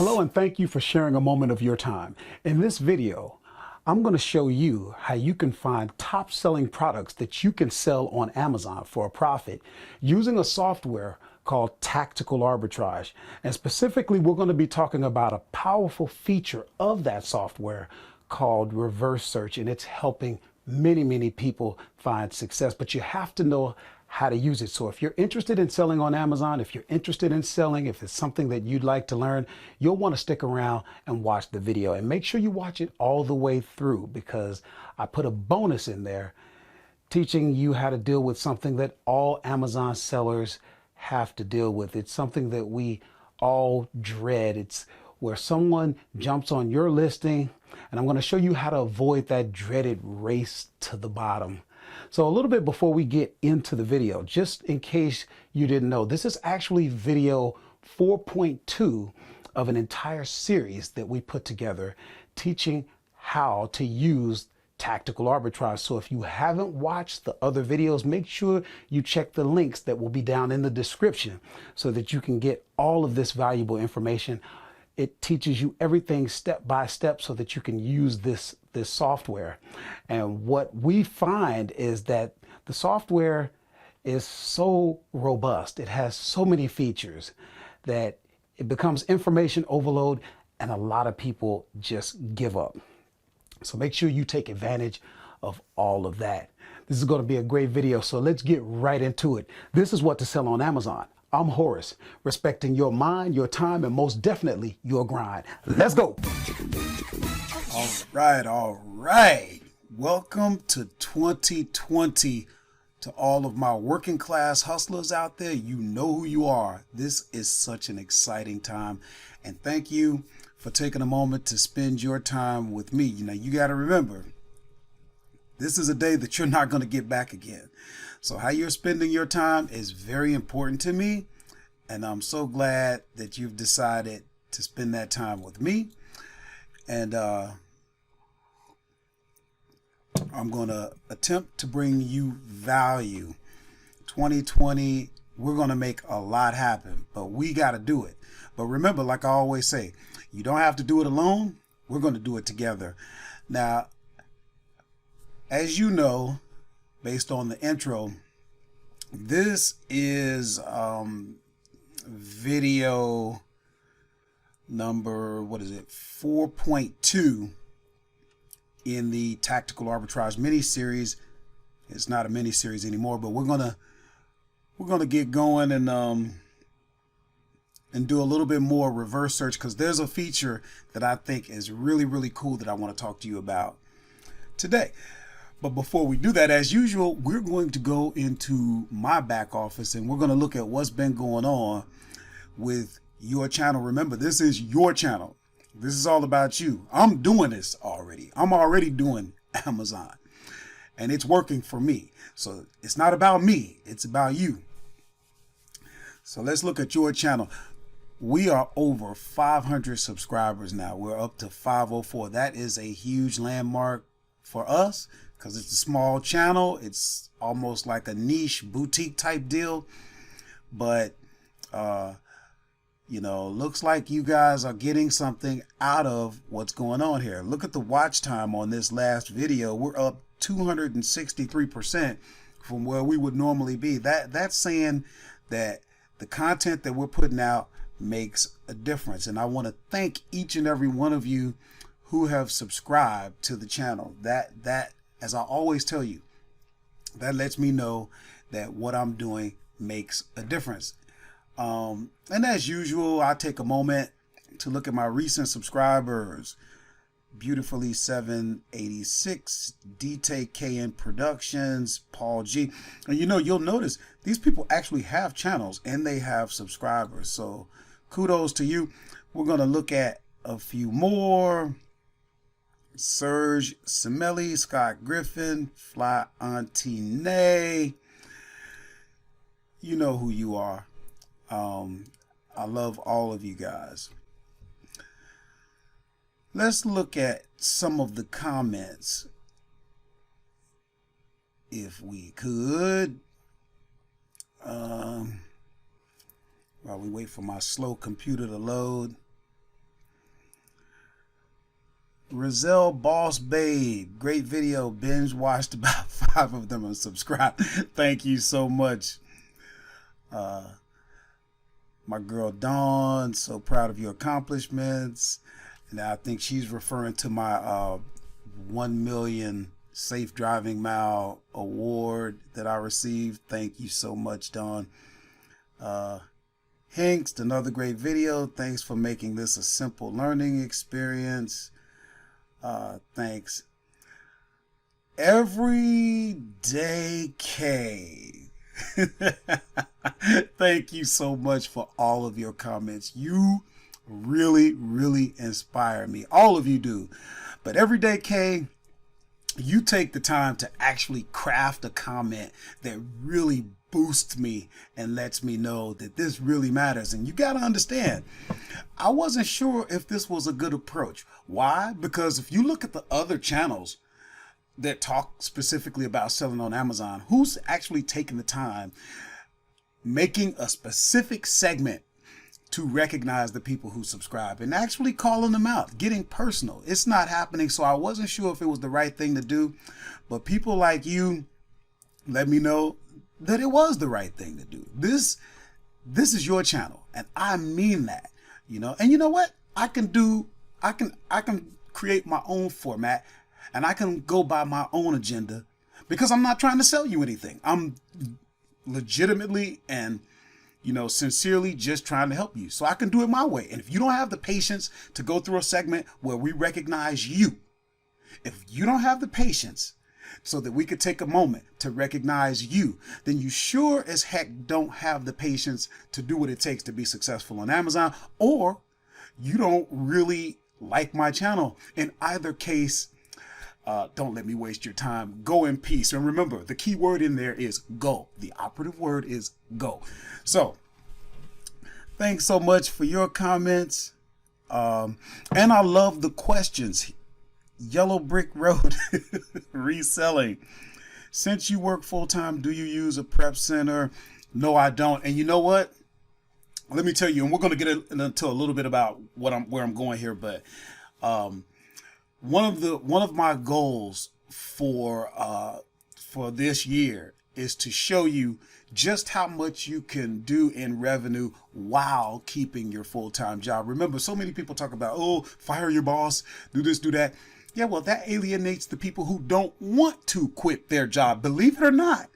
Hello and thank you for sharing a moment of your time. In this video, I'm going to show you how you can find top selling products that you can sell on Amazon for a profit using a software called Tactical Arbitrage. And specifically, we're going to be talking about a powerful feature of that software called reverse search, and it's helping many people find success, but you have to know how to use it. So if you're interested in selling on Amazon, if you're interested in selling, if it's something that you'd like to learn, you'll want to stick around and watch the video, and make sure you watch it all the way through, because I put a bonus in there teaching you how to deal with something that all Amazon sellers have to deal with. It's something that we all dread. It's where someone jumps on your listing, and I'm going to show you how to avoid that dreaded race to the bottom. So a little bit before we get into the video, just in case you didn't know, this is actually video 4.2 of an entire series that we put together teaching how to use Tactical Arbitrage. So if you haven't watched the other videos, make sure you check the links that will be down in the description so that you can get all of this valuable information. It teaches you everything step by step so that you can use this software. And what we find is that the software is so robust. It has so many features that it becomes information overload, and a lot of people just give up. So make sure you take advantage of all of that. This is going to be a great video, so let's get right into it. This is what to sell on Amazon. I'm Horace, respecting your mind, your time, and most definitely your grind. Let's go. All right. Welcome to 2020. To all of my working class hustlers out there, you know who you are. This is such an exciting time. And thank you for taking a moment to spend your time with me. You know, you got to remember, this is a day that you're not going to get back again. So how you're spending your time is very important to me, and I'm so glad that you've decided to spend that time with me. And I'm going to attempt to bring you value. 2020, we're going to make a lot happen, but we got to do it. But remember, like I always say, you don't have to do it alone. We're going to do it together. Now, as you know, based on the intro, this is video number, 4.2 in the Tactical Arbitrage mini series. It's not a mini series anymore, but we're gonna get going and do a little bit more reverse search, because there's a feature that I think is really cool that I want to talk to you about today. But before we do that, as usual, we're going to go into my back office and we're going to look at what's been going on with your channel. Remember, this is your channel. This is all about you. I'm doing this already. I'm already doing Amazon, and it's working for me. So it's not about me. It's about you. So let's look at your channel. We are over 500 subscribers now. We're up to 504. That is a huge landmark for us, because it's a small channel. It's almost like a niche boutique type deal, but you know, looks like you guys are getting something out of what's going on here. Look at the watch time on this last video. We're up 263% from where we would normally be. That's saying that the content that we're putting out makes a difference, and I want to thank each and every one of you who have subscribed to the channel. That as I always tell you, that lets me know that what I'm doing makes a difference. And as usual, I take a moment to look at my recent subscribers. Beautifully 786, DTKN Productions, Paul G. And you know, you'll notice these people actually have channels and they have subscribers. So kudos to you. We're going to look at a few more. Serge Semelli, Scott Griffin, Fly Auntie Nay. You know who you are. I love all of you guys. Let's look at some of the comments, if we could. While we wait for my slow computer to load. Rizelle Boss Babe, great video. Binge watched about 5 of them and subscribed. Thank you so much. My girl Dawn, so proud of your accomplishments. And I think she's referring to my 1 million safe driving mile award that I received. Thank you so much, Dawn. Hinkst, another great video. Thanks for making this a simple learning experience. Thanks. Everyday K. Thank you so much for all of your comments. You really, really inspire me. All of you do. But Everyday K, you take the time to actually craft a comment that really boosts me and lets me know that this really matters. And you got to understand, I wasn't sure if this was a good approach. Why? Because if you look at the other channels that talk specifically about selling on Amazon, who's actually taking the time making a specific segment to recognize the people who subscribe and actually calling them out, getting personal? It's not happening. So I wasn't sure if it was the right thing to do, but people like you let me know that it was the right thing to do. This is your channel, and I mean that, you know. And you know what? I can create my own format, and I can go by my own agenda, because I'm not trying to sell you anything. I'm legitimately and, you know, sincerely just trying to help you. So I can do it my way. And if you don't have the patience to go through a segment where we recognize you, if you don't have the patience so that we could take a moment to recognize you, then you sure as heck don't have the patience to do what it takes to be successful on Amazon, or you don't really like my channel. In either case, don't let me waste your time. Go in peace. And remember, the key word in there is go. The operative word is go. So thanks so much for your comments. And I love the questions. Yellow Brick Road, reselling. Since you work full-time, do you use a prep center? No, I don't. And you know what? Let me tell you, and we're going to get into a little bit about where I'm going here, but one of my goals for this year is to show you just how much you can do in revenue while keeping your full-time job. Remember, so many people talk about, oh, fire your boss, do this, do that. Yeah, well, that alienates the people who don't want to quit their job. Believe it or not,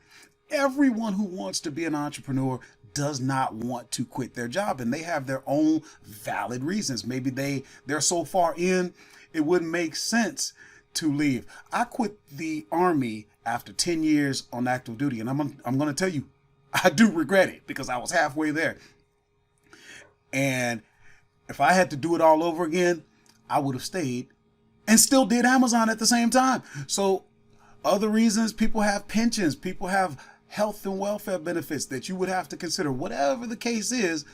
everyone who wants to be an entrepreneur does not want to quit their job, and they have their own valid reasons. Maybe they're so far in, it wouldn't make sense to leave. I quit the Army after 10 years on active duty, and I'm going to tell you, I do regret it, because I was halfway there. And if I had to do it all over again, I would have stayed and still did Amazon at the same time. So other reasons, people have pensions, people have health and welfare benefits that you would have to consider. Whatever the case is,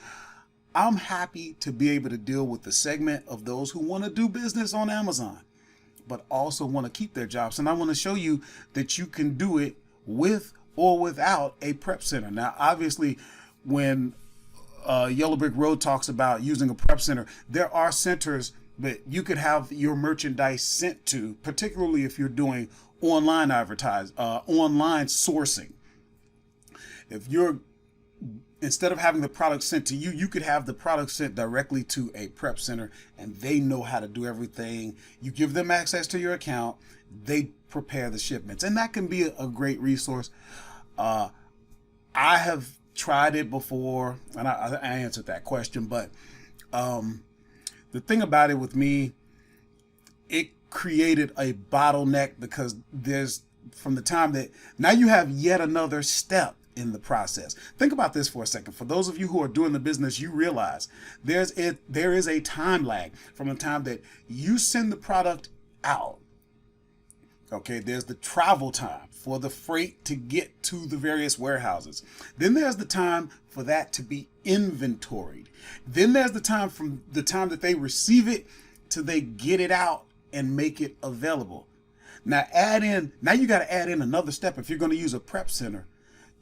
I'm happy to be able to deal with the segment of those who want to do business on Amazon, but also want to keep their jobs. And I want to show you that you can do it with or without a prep center. Now, obviously, when Yellow Brick Road talks about using a prep center, there are centers that you could have your merchandise sent to, particularly if you're doing online online sourcing. If you're, instead of having the product sent to you, you could have the product sent directly to a prep center, and they know how to do everything. You give them access to your account, they prepare the shipments, and that can be a great resource. I have tried it before, and I answered that question, but the thing about it with me, it created a bottleneck, because from the time that now you have yet another step in the process. Think about this for a second. For those of you who are doing the business, you realize there is a time lag from the time that you send the product out. Okay, there's the travel time for the freight to get to the various warehouses. Then there's the time for that to be inventoried. Then there's the time from the time that they receive it till they get it out and make it available. Now you got to add in another step. If you're going to use a prep center,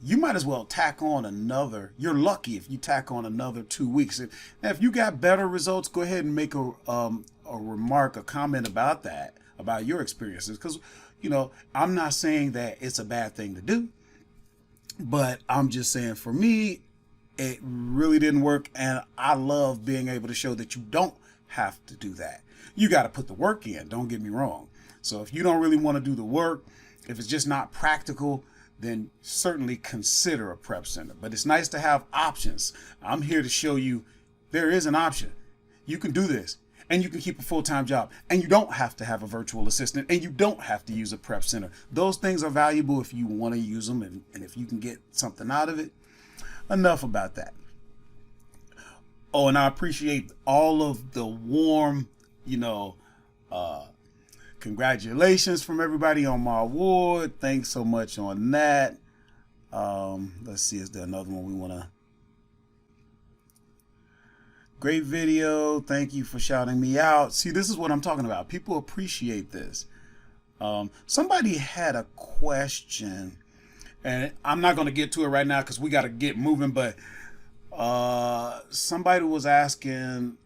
you might as well tack on another. You're lucky if you tack on another 2 weeks. Now, if you got better results, go ahead and make a remark, a comment about that, about your experiences. Because, you know, I'm not saying that it's a bad thing to do, but I'm just saying for me, it really didn't work. And I love being able to show that you don't have to do that. You got to put the work in, don't get me wrong. So if you don't really want to do the work, if it's just not practical, then certainly consider a prep center. But it's nice to have options. I'm here to show you there is an option. You can do this, and you can keep a full-time job, and you don't have to have a virtual assistant, and you don't have to use a prep center. Those things are valuable if you want to use them, and if you can get something out of it. Enough about that. Oh, and I appreciate all of the warm, you know, congratulations from everybody on my award. Thanks so much on that. Let's see, is there another one we want to? Great video. Thank you for shouting me out. See, this is what I'm talking about. People appreciate this. Somebody had a question, and I'm not going to get to it right now because we got to get moving, but somebody was asking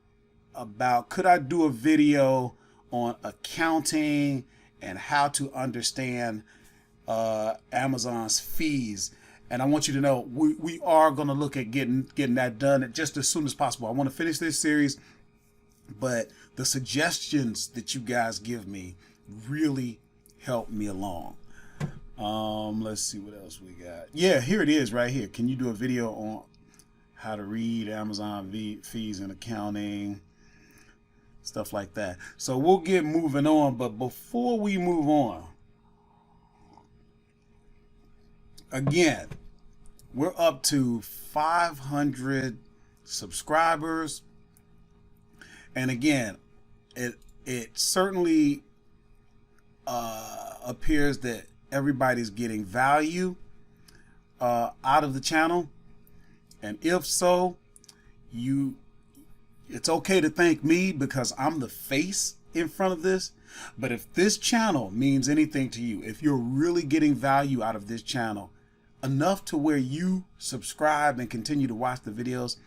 about, could I do a video on accounting and how to understand Amazon's fees? And I want you to know we are going to look at getting that done just as soon as possible. I want to finish this series, but the suggestions that you guys give me really help me along. Let's see what else we got. Yeah, here it is right here. Can you do a video on how to read Amazon fees and accounting? Stuff like that. So we'll get moving on, but before we move on, again, we're up to 500 subscribers, and again, it certainly appears that everybody's getting value out of the channel, and if so, it's okay to thank me because I'm the face in front of this. But if this channel means anything to you, if you're really getting value out of this channel enough to where you subscribe and continue to watch the videos,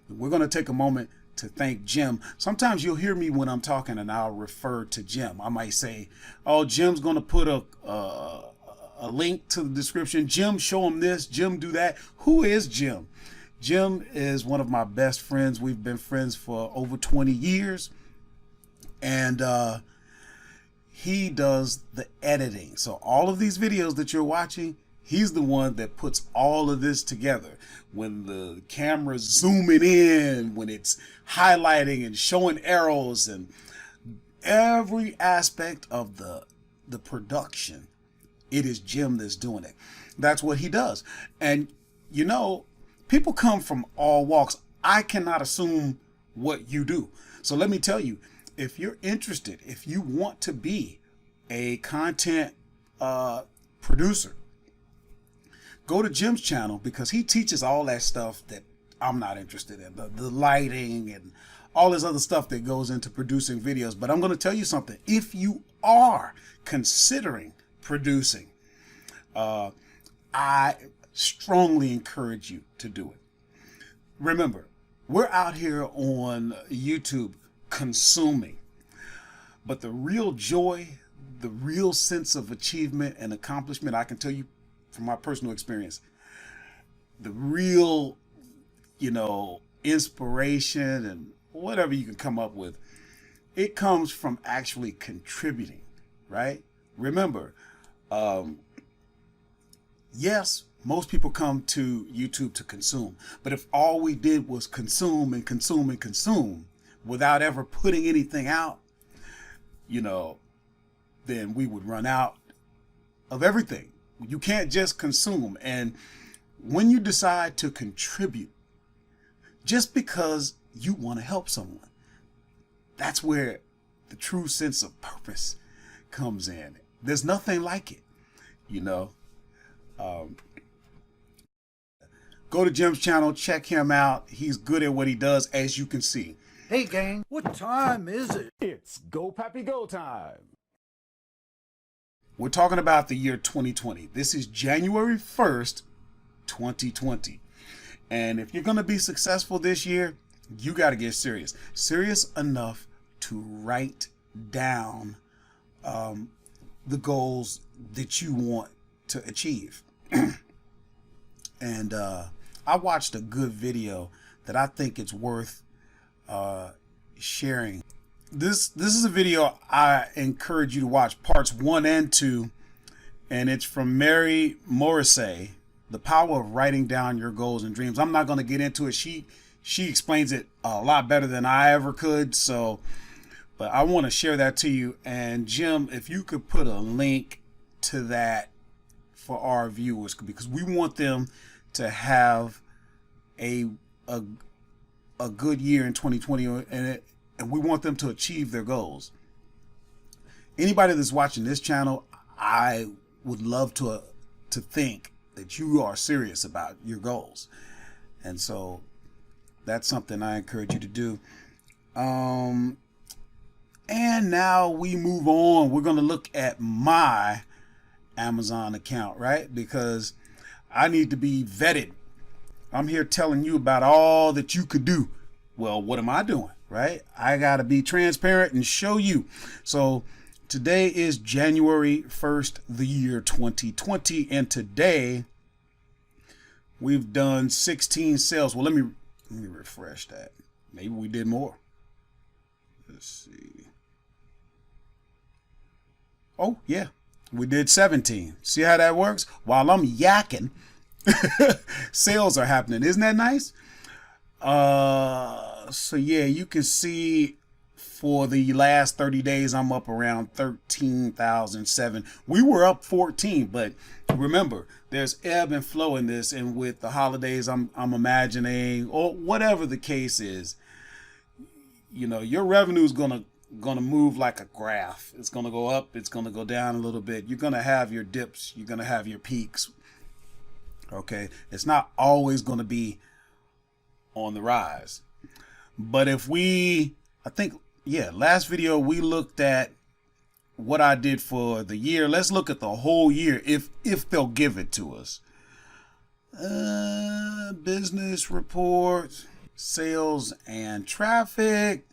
we're going to take a moment to thank Jim. Sometimes you'll hear me when I'm talking and I'll refer to Jim. I might say, oh, Jim's going to put a link to the description. Jim, show him this. Jim, do that. Who is Jim? Jim is one of my best friends. We've been friends for over 20 years. And he does the editing. So all of these videos that you're watching, he's the one that puts all of this together. When the camera's zooming in, when it's highlighting and showing arrows and every aspect of the production, it is Jim that's doing it. That's what he does. And you know, people come from all walks. I cannot assume what you do. So let me tell you, if you're interested, if you want to be a content producer, go to Jim's channel because he teaches all that stuff that I'm not interested in, the lighting and all this other stuff that goes into producing videos. But I'm going to tell you something. If you are considering producing, I strongly encourage you to do it. Remember, we're out here on YouTube consuming, but the real joy, the real sense of achievement and accomplishment, I can tell you from my personal experience, the real, you know, inspiration and whatever you can come up with, it comes from actually contributing, right? Remember, yes, most people come to YouTube to consume, but if all we did was consume and consume and consume without ever putting anything out, you know, then we would run out of everything. You can't just consume. And when you decide to contribute, just because you want to help someone, that's where the true sense of purpose comes in. There's nothing like it, you know. Go to Jim's channel, check him out. He's good at what he does, as you can see. Hey gang, what time is it? It's Go Pappy Go time. We're talking about the year 2020. This is January 1st, 2020. And if you're going to be successful this year, you got to get serious. Serious enough to write down the goals that you want to achieve. And I watched a good video that I think it's worth sharing. This is a video I encourage you to watch, parts 1 and 2, and it's from Morrissey, The Power of Writing Down Your Goals and Dreams. I'm not going to get into it. She explains it a lot better than I ever could. But I want to share that to you. And Jim, if you could put a link to that for our viewers, because we want them to have a good year in 2020, and we want them to achieve their goals. Anybody that's watching this channel, I would love to think that you are serious about your goals. And so that's something I encourage you to do. And now we move on. We're going to look at my Amazon account, right? Because I need to be vetted. I'm here telling you about all that you could do. Well, what am I doing, right? I got to be transparent and show you. So today is January 1st, the year 2020. And today we've done 16 sales. Well, let me refresh that. Maybe we did more. Let's see. Oh, yeah, we did 17. See how that works? While I'm yakking, sales are happening. Isn't that nice? So yeah, you can see for the last 30 days, I'm up around 13,007. We were up 14, but remember, there's ebb and flow in this. And with the holidays, I'm imagining, or whatever the case is, you know, your revenue is gonna move like a graph. It's gonna go up, it's gonna go down a little bit. You're gonna have your dips, you're gonna have your peaks. Okay, it's not always gonna be on the rise. But if last video we looked at what I did for the year. Let's look at the whole year if they'll give it to us. Business reports, sales and traffic.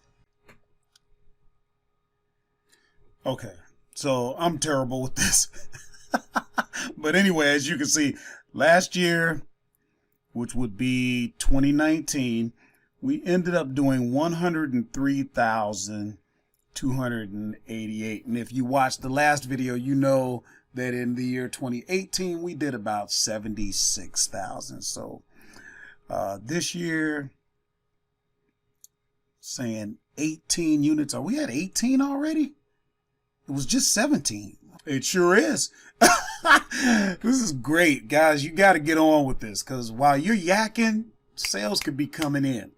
Okay, so I'm terrible with this. But anyway, as you can see, last year, which would be 2019, we ended up doing 103,288. And if you watched the last video, you know that in the year 2018, we did about 76,000. So this year, saying 18 units. Are we at 18 already? It was just 17. It sure is. This is great, guys. You got to get on with this, because while you're yakking, sales could be coming in.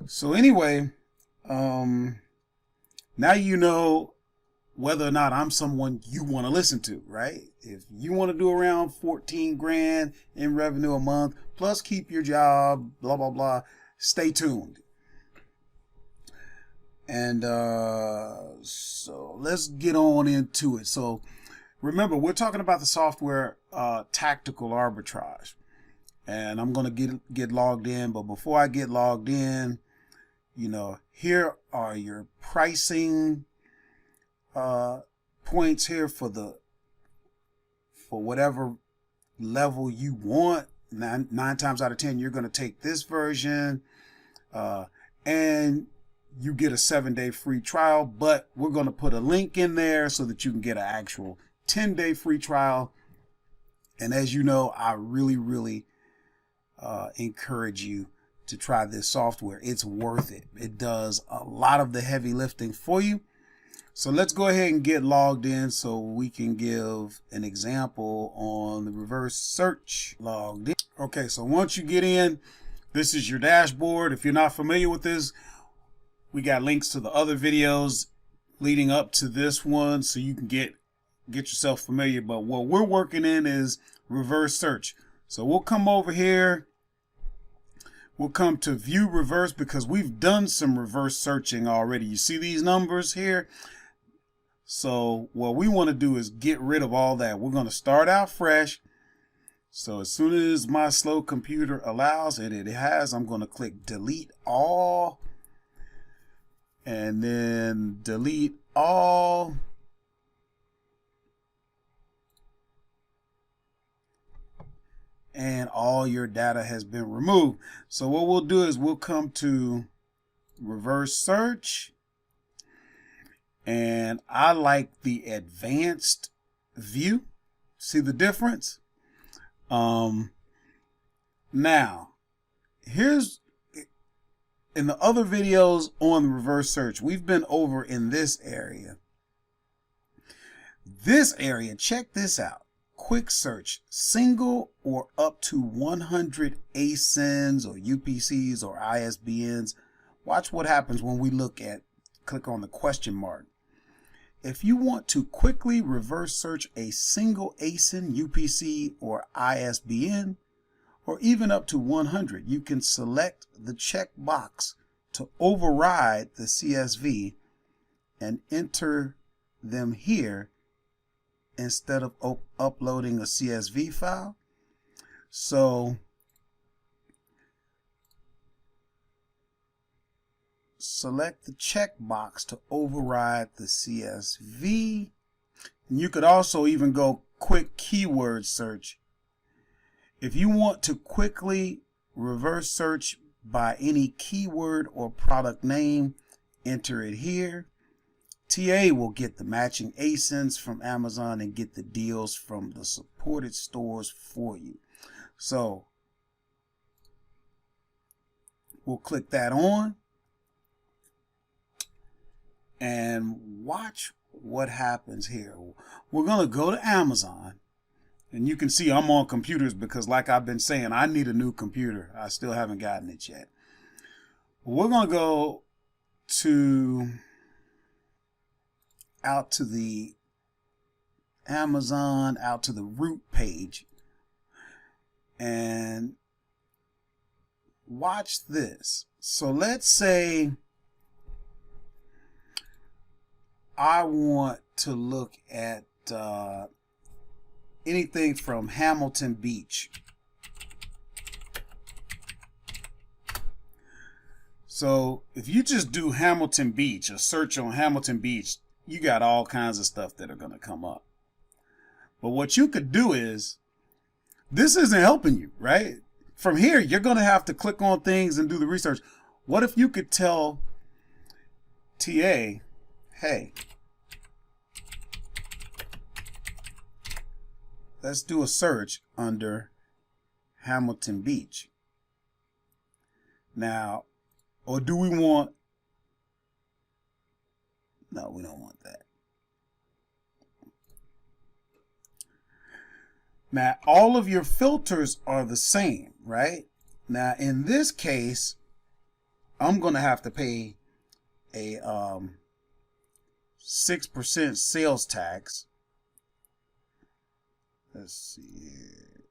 So anyway, now you know whether or not I'm someone you want to listen to, right? If you want to do around 14 grand in revenue a month, plus keep your job, blah, blah, blah, stay tuned. And so let's get on into it. So remember, we're talking about the software Tactical Arbitrage. And I'm going to get logged in. But before I get logged in, you know, here are your pricing points here for whatever level you want. Nine times out of 10, you're going to take this version and you get a 7-day free trial. But we're going to put a link in there so that you can get an actual 10-day free trial. And as you know, I really encourage you to try this software. It's worth it. It does a lot of the heavy lifting for you. So let's go ahead and get logged in so we can give an example on the reverse search. Logged in. Okay, so once you get in, this is your dashboard. If you're not familiar with this, we got links to the other videos leading up to this one so you can get yourself familiar. But what we're working in is reverse search. So we'll come over here. We'll come to view reverse because we've done some reverse searching already. You see these numbers here? So what we want to do is get rid of all that. We're going to start out fresh. So as soon as my slow computer allows, and it has, I'm going to click delete all, and then delete all. And all your data has been removed. So what we'll do is we'll come to reverse search, and I like the advanced view. See the difference? Now here's, in the other videos on reverse search, we've been over in this area. This area, check this out. Quick search, single or up to 100 ASINs or UPCs or ISBNs. Watch what happens when we click on the question mark. If you want to quickly reverse search a single ASIN, UPC, or ISBN, or even up to 100, you can select the checkbox to override the CSV and enter them here instead of uploading a CSV file. So select the checkbox to override the CSV. And you could also even go quick keyword search. If you want to quickly reverse search by any keyword or product name, enter it here. TA will get the matching ASINs from Amazon and get the deals from the supported stores for you. So we'll click that on and watch what happens here. We're going to go to Amazon, and you can see I'm on computers because, like I've been saying, I need a new computer. I still haven't gotten it yet. We're going to go out to the Amazon, out to the root page, and watch this. So let's say I want to look at anything from Hamilton Beach. So if you just do Hamilton Beach, a search on Hamilton Beach, you got all kinds of stuff that are going to come up. But what you could do is, this isn't helping you, right? From here, you're going to have to click on things and do the research. What if you could tell TA, hey, let's do a search under Hamilton Beach. Now, or do we want, no, we don't want that. Now, all of your filters are the same, right? Now, in this case, I'm going to have to pay a 6% sales tax. Let's see here.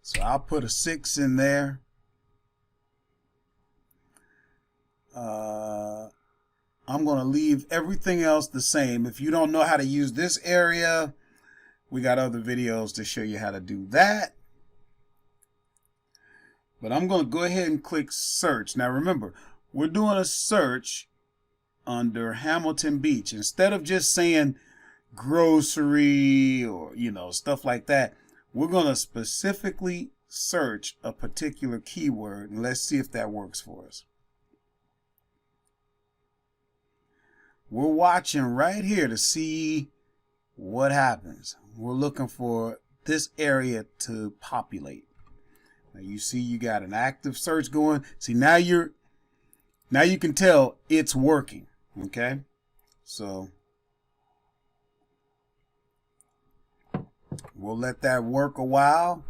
So I'll put a 6 in there. I'm going to leave everything else the same. If you don't know how to use this area, we got other videos to show you how to do that. But I'm going to go ahead and click search. Now remember, we're doing a search under Hamilton Beach. Instead of just saying grocery or, stuff like that, we're going to specifically search a particular keyword, and let's see if that works for us. We're watching right here to see what happens. We're looking for this area to populate. Now you see you got an active search going. See, now you can tell it's working. Okay, so we'll let that work a while,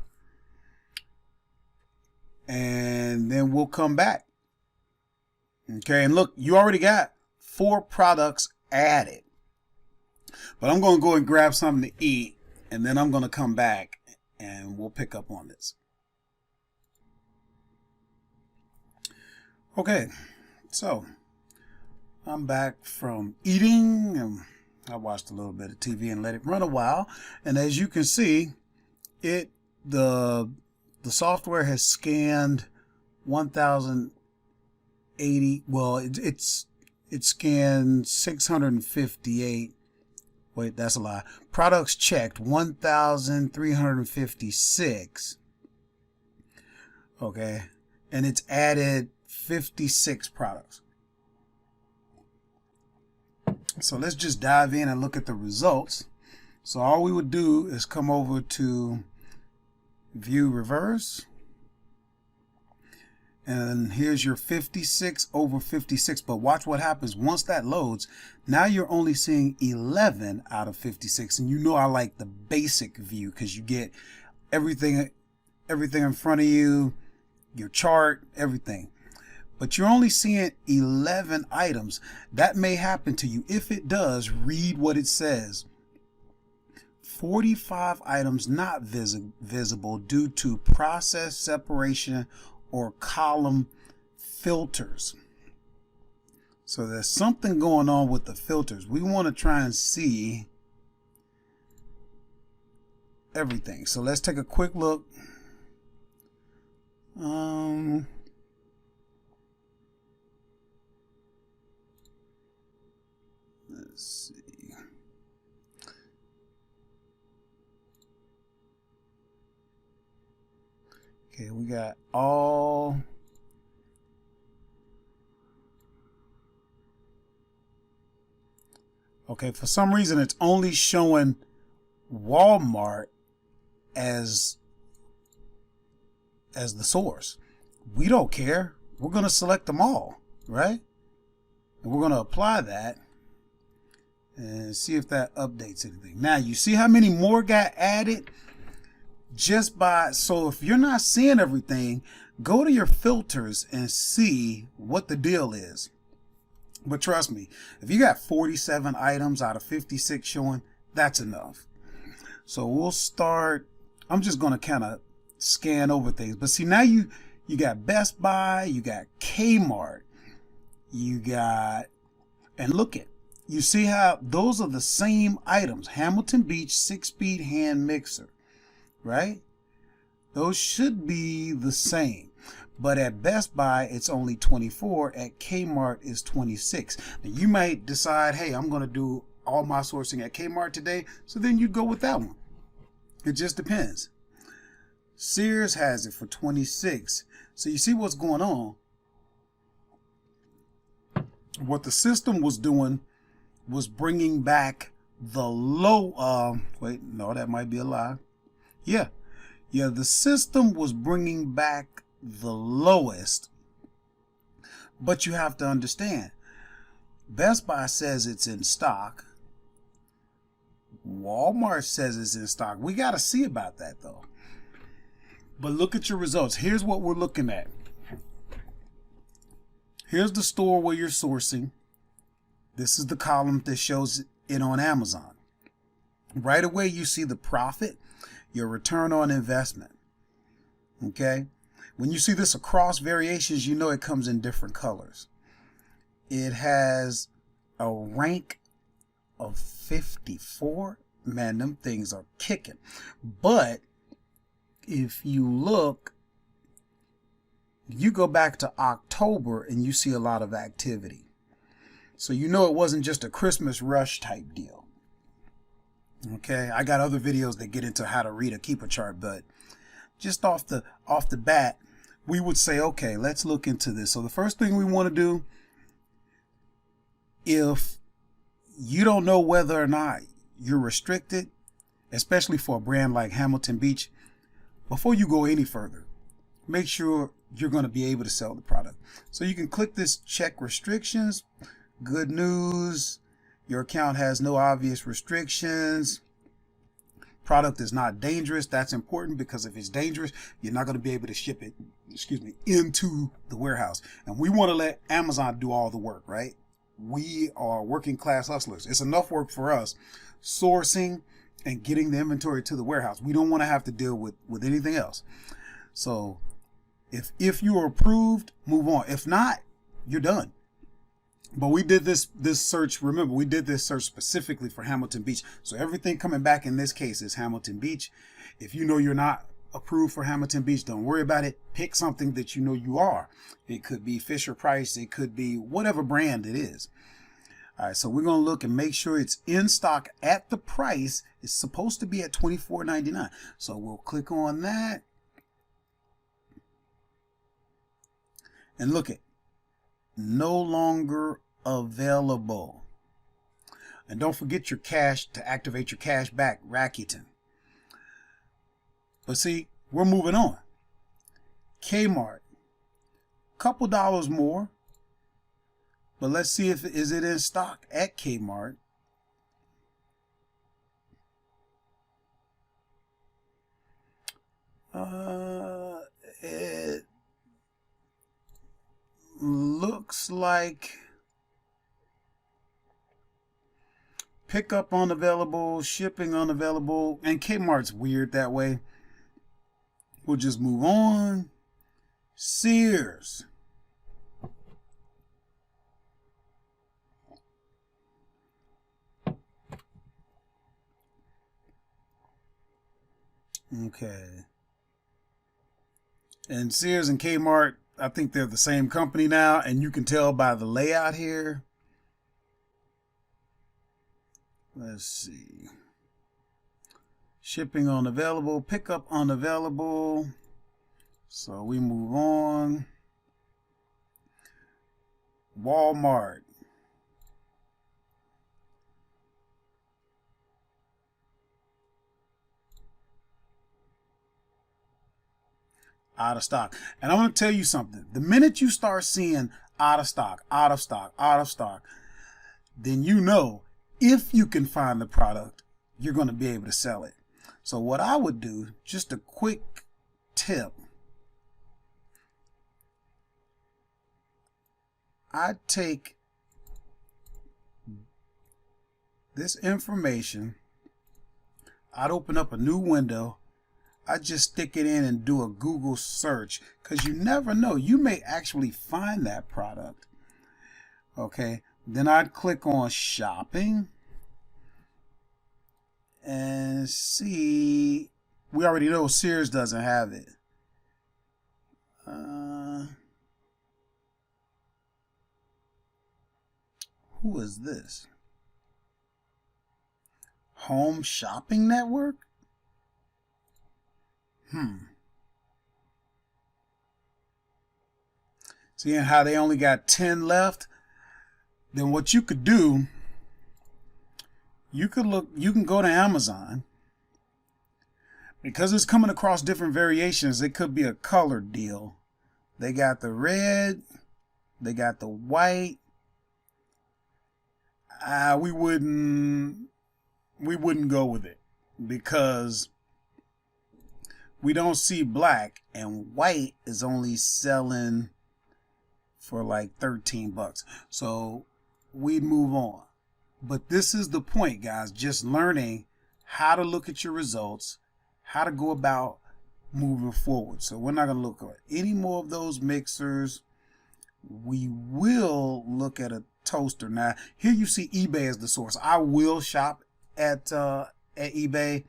and then we'll come back. Okay, and look, you already got 4 products added. But I'm going to go and grab something to eat, and then I'm going to come back and we'll pick up on this. Okay, so I'm back from eating, and I watched a little bit of TV and let it run a while, and as you can see, the software has scanned 1,080. Well, it scanned 658. Wait, that's a lie. Products checked 1,356. Okay, and it's added 56 products. So let's just dive in and look at the results. So all we would do is come over to View Reverse. And here's your 56 over 56. But watch what happens once that loads. Now you're only seeing 11 out of 56. And you know I like the basic view because you get everything in front of you, your chart, everything. But you're only seeing 11 items. That may happen to you. If it does, read what it says. 45 items not visible due to process separation or column filters. So there's something going on with the filters. We want to try and see everything. So let's take a quick look. Let's see. Okay, we got all. Okay, for some reason it's only showing Walmart as the source. We don't care. We're going to select them all, right? And we're going to apply that and see if that updates anything. Now, you see how many more got added just by, so if you're not seeing everything, go to your filters and see what the deal is. But trust me, if you got 47 items out of 56 showing, that's enough. So we'll start, I'm just going to kind of scan over things. But see, now you got Best Buy, you got Kmart, you got, and look at, you see how those are the same items. Hamilton Beach 6-speed hand mixer, right? Those should be the same. But at Best Buy, it's only 24. At Kmart, is 26. Now, you might decide, hey, I'm going to do all my sourcing at Kmart today. So then you go with that one. It just depends. Sears has it for 26. So you see what's going on. What the system was doing was bringing back the low. Wait, no, that might be a lie. Yeah, the system was bringing back the lowest. But you have to understand, Best Buy says it's in stock. Walmart says it's in stock. We got to see about that though. But look at your results. Here's what we're looking at. Here's the store where you're sourcing. This is the column that shows it on Amazon. Right away, you see the profit, your return on investment. Okay? When you see this across variations, you know it comes in different colors. It has a rank of 54. Man, them things are kicking. But if you look, you go back to October and you see a lot of activity. So you know it wasn't just a Christmas rush type deal. Okay, I got other videos that get into how to read a keeper chart, but just off the bat, we would say, okay, let's look into this. So the first thing we want to do, if you don't know whether or not you're restricted, especially for a brand like Hamilton Beach, before you go any further, make sure you're going to be able to sell the product. So you can click this check restrictions. Good news, your account has no obvious restrictions. Product is not dangerous. That's important because if it's dangerous, you're not going to be able to ship it, into the warehouse. And we want to let Amazon do all the work, right? We are working class hustlers. It's enough work for us sourcing and getting the inventory to the warehouse. We don't want to have to deal with anything else. So if you are approved, move on. If not, you're done. But we did this search. Remember, we did this search specifically for Hamilton Beach. So everything coming back in this case is Hamilton Beach. If you know you're not approved for Hamilton Beach, don't worry about it. Pick something that you know you are. It could be Fisher Price. It could be whatever brand it is. All right, so we're going to look and make sure it's in stock at the price. It's supposed to be at $24.99. So we'll click on that. And look at no longer available. And don't forget your cash to activate your cash back Rakuten. But see, we're moving on. Kmart, couple dollars more. But let's see if is it in stock at Kmart. It looks like pickup unavailable, shipping unavailable, and Kmart's weird that way. We'll just move on. Sears. Okay. And Sears and Kmart, I think they're the same company now, and you can tell by the layout here. Let's see. Shipping unavailable, pickup unavailable. So we move on. Walmart. Out of stock. And I want to tell you something. The minute you start seeing out of stock, out of stock, out of stock, then you know if you can find the product, you're going to be able to sell it. So what I would do, just a quick tip, I'd take this information, I'd open up a new window, I just stick it in and do a Google search, because you never know, you may actually find that product. Okay, then I'd click on shopping and see. We already know Sears doesn't have it. Who is this? Home Shopping Network? Seeing how they only got 10 left, then what you could do, you can go to Amazon. Because it's coming across different variations, it could be a color deal. They got the red, they got the white. We wouldn't go with it because we don't see black, and white is only selling for like 13 bucks. So we'd move on. But this is the point, guys, just learning how to look at your results, how to go about moving forward. So we're not going to look at any more of those mixers. We will look at a toaster. Now, here you see eBay as the source. I will shop at eBay,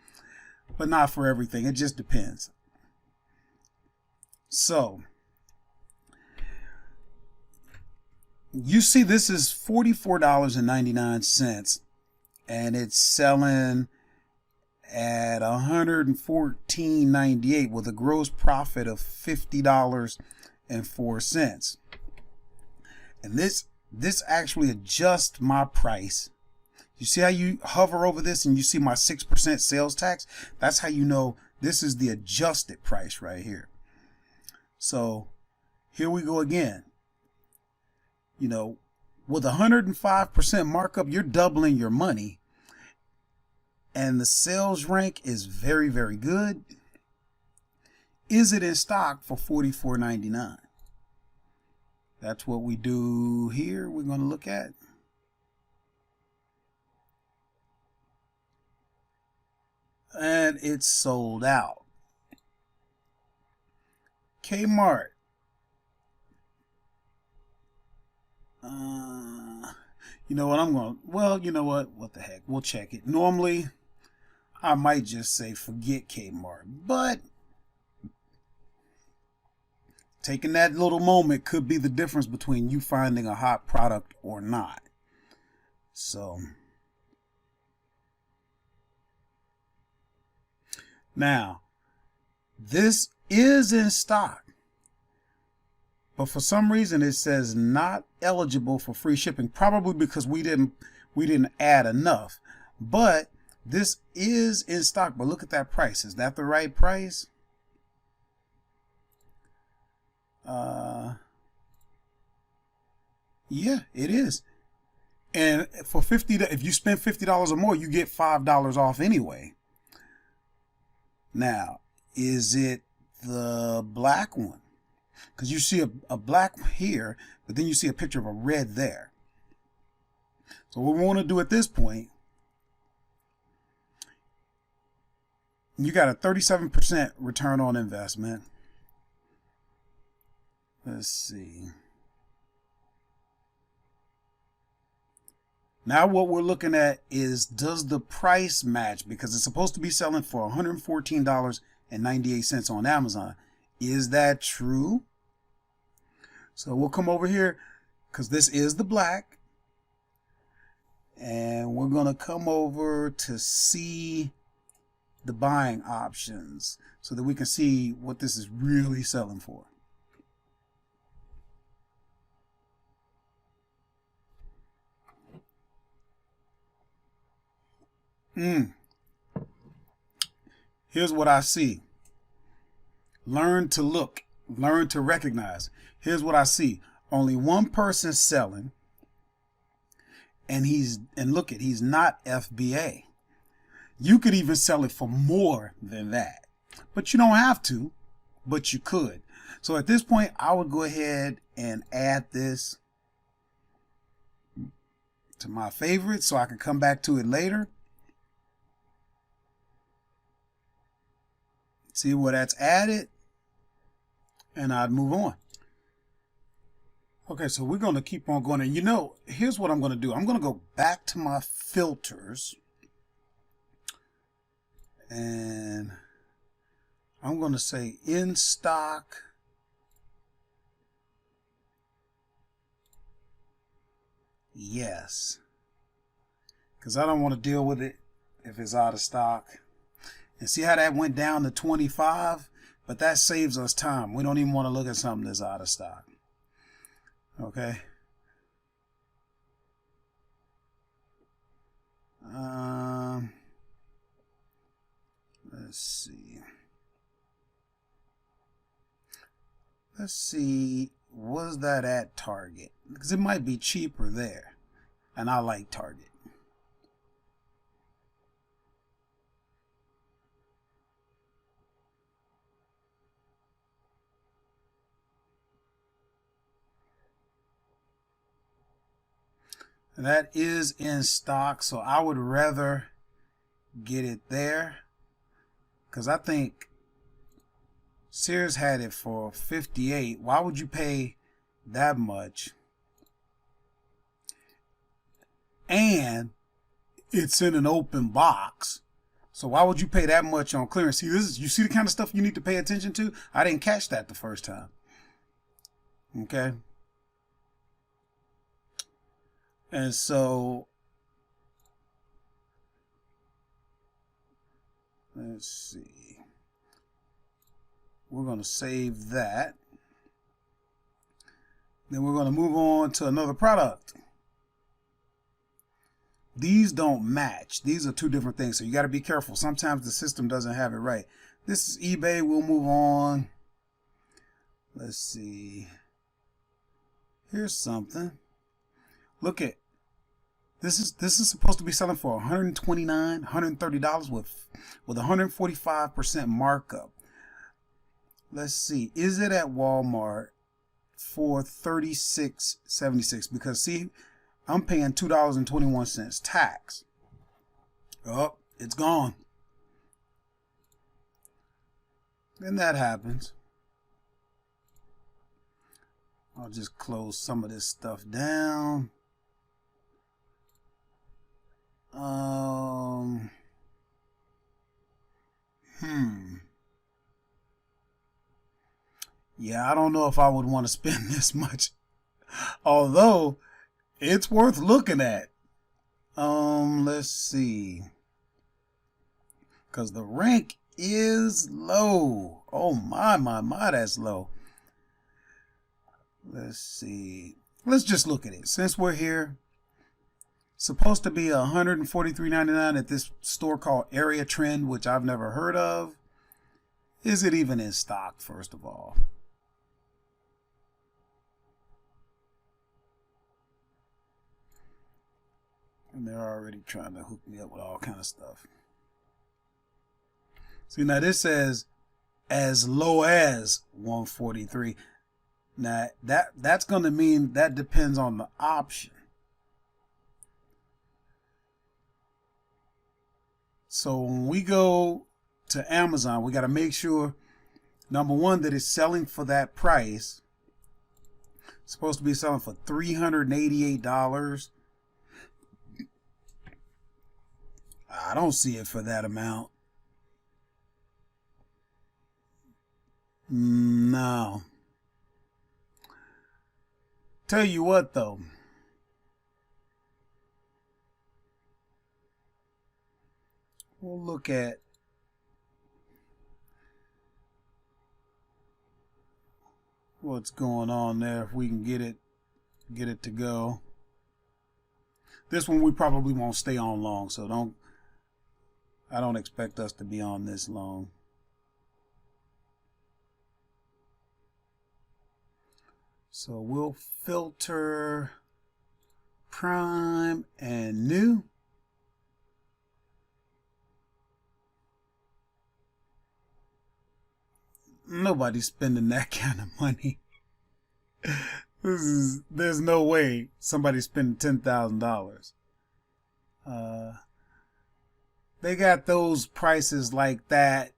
but not for everything. It just depends. So you see this is $44.99, and it's selling at $114.98 with a gross profit of $50.04. And this actually adjusts my price. You see how you hover over this and you see my 6% sales tax? That's how you know this is the adjusted price right here. So here we go again. You know, with 105% markup, you're doubling your money. And the sales rank is very, very good. Is it in stock for $44.99? That's what we do here. We're going to look at. And it's sold out. Kmart. You know what, well, you know what the heck, we'll check it. Normally, I might just say forget Kmart, but taking that little moment could be the difference between you finding a hot product or not. So now, this is in stock, but for some reason it says not eligible for free shipping, probably because we didn't add enough. But this is in stock. But look at that price. Is that the right price? Yeah, it is. And for if you spend $50 or more, you get $5 off anyway. Now, is it the black one? Because you see a black here, but then you see a picture of a red there. So what we want to do at this point, you got a 37% return on investment. Let's see. Now what we're looking at is, does the price match? Because it's supposed to be selling for $114.98 on Amazon. Is that true? So we'll come over here, because this is the black. And we're going to come over to see the buying options so that we can see what this is really selling for. Here's what I see. Learn to look, learn to recognize. Here's what I see. Only one person selling, and look at, he's not FBA. You could even sell it for more than that, but you don't have to, but you could. So at this point, I would go ahead and add this to my favorites so I can come back to it later. See where that's added, and I'd move on. Okay, so we're going to keep on going. And you know, here's what I'm going to do. I'm going to go back to my filters, and I'm going to say in stock. Yes, because I don't want to deal with it if it's out of stock. And see how that went down to 25? But that saves us time. We don't even want to look at something that's out of stock. Okay. Let's see. Let's see. Was that at Target? Because it might be cheaper there. And I like Target. That is in stock, so I would rather get it there, because I think Sears had it for $58. Why would you pay that much? And it's in an open box, so why would you pay that much on clearance? See, you see the kind of stuff you need to pay attention to. I didn't catch that the first time. Okay. And so, let's see. We're going to save that. Then we're going to move on to another product. These don't match. These are two different things, so you got to be careful. Sometimes the system doesn't have it right. This is eBay. We'll move on. Let's see. Here's something. Look at. This is supposed to be selling for $129, $130 with 145% markup. Let's see. Is it at Walmart for $36.76? Because see, I'm paying $2.21 tax. Oh, it's gone. Then that happens. I'll just close some of this stuff down. Yeah, I don't know if I would want to spend this much, although it's worth looking at. Let's see, because the rank is low. Oh my, that's low. Let's see. Let's just look at it. Since we're here, supposed to be $143.99 at this store called Area Trend, which I've never heard of. Is it even in stock, first of all? And they're already trying to hook me up with all kind of stuff. See, now this says as low as 143. Now that's going to mean that depends on the option. So when we go to Amazon, we got to make sure, number one, that it's selling for that price. It's supposed to be selling for $388. I don't see it for that amount. No. Tell you what though. We'll look at what's going on there if we can get it to go. This one we probably won't stay on long, so I don't expect us to be on this long. So we'll filter prime and new. Nobody's spending that kind of money. There's no way somebody's spending $10,000. They got those prices like that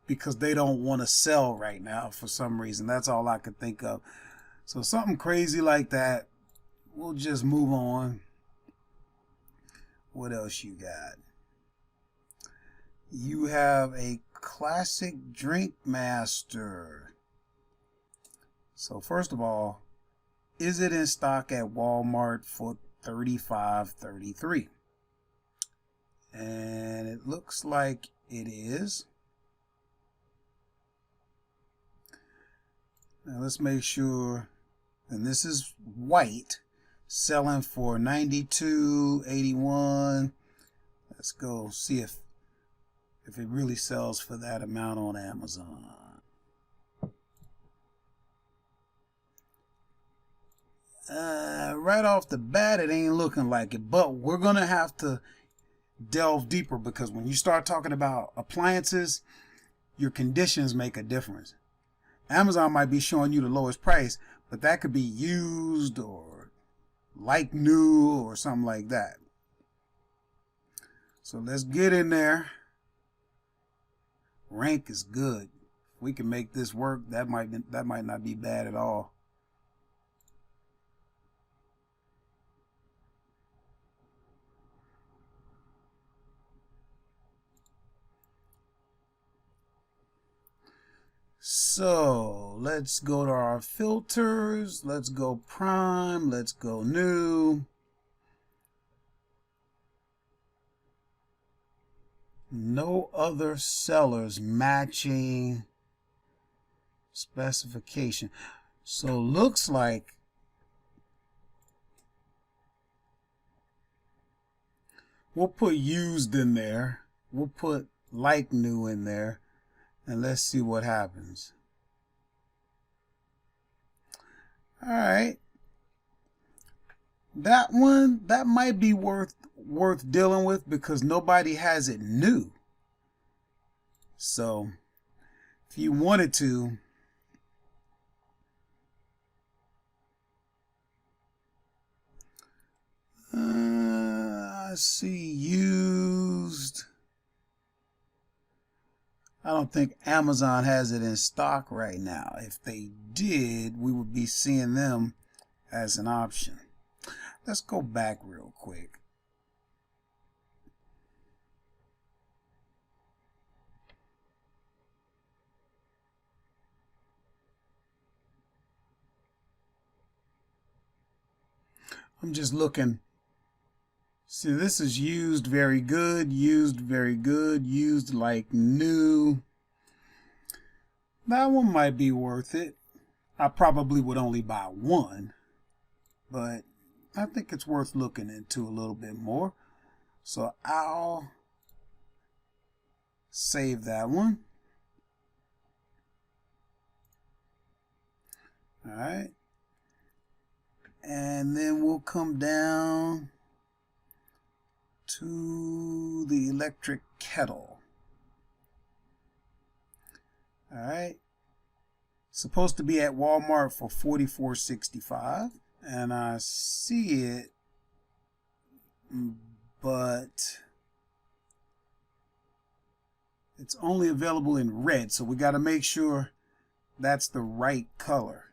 because they don't want to sell right now for some reason. That's all I could think of. So something crazy like that, we'll just move on. What else you got? You have a classic drink master. So first of all, is it in stock at Walmart for $35.33? And it looks like it is. Now let's make sure. And this is white, selling for $92.81. Let's go see if it really sells for that amount on Amazon. Right off the bat, it ain't looking like it, but we're gonna have to delve deeper because when you start talking about appliances, your conditions make a difference. Amazon might be showing you the lowest price, but that could be used or like new or something like that. So let's get in there. Rank is good. If we can make this work, that might not be bad at all. So let's go to our filters. Let's go prime. Let's go new. No other sellers matching specification. So looks like we'll put used in there. We'll put like new in there. And let's see what happens. All right. That one, that might be worth dealing with because nobody has it new. So if you wanted to, I see used. I don't think Amazon has it in stock right now. If they did, we would be seeing them as an option. Let's go back real quick. I'm just looking. See, this is used very good, used very good, used like new. That one might be worth it. I probably would only buy one, but I think it's worth looking into a little bit more. So I'll save that one. All right. And then we'll come down to the electric kettle. All right. Supposed to be at Walmart for $44.65, and I see it, but it's only available in red, so we got to make sure that's the right color.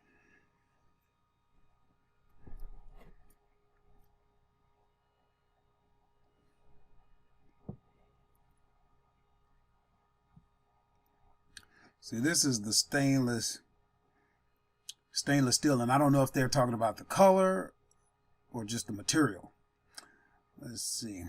See, this is the stainless steel, and I don't know if they're talking about the color or just the material. Let's see.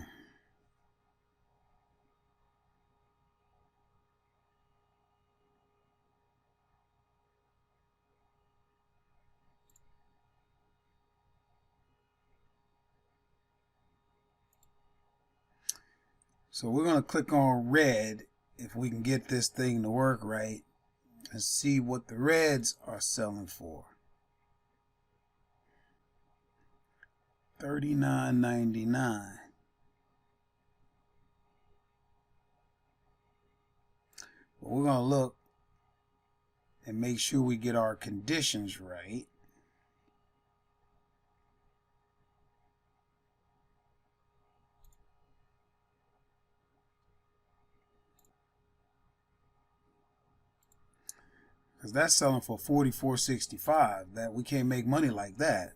So we're going to click on red if we can get this thing to work right and see what the reds are selling for. $39.99. But we're going to look and make sure we get our conditions right. Because that's selling for $44.65. That we can't make money like that.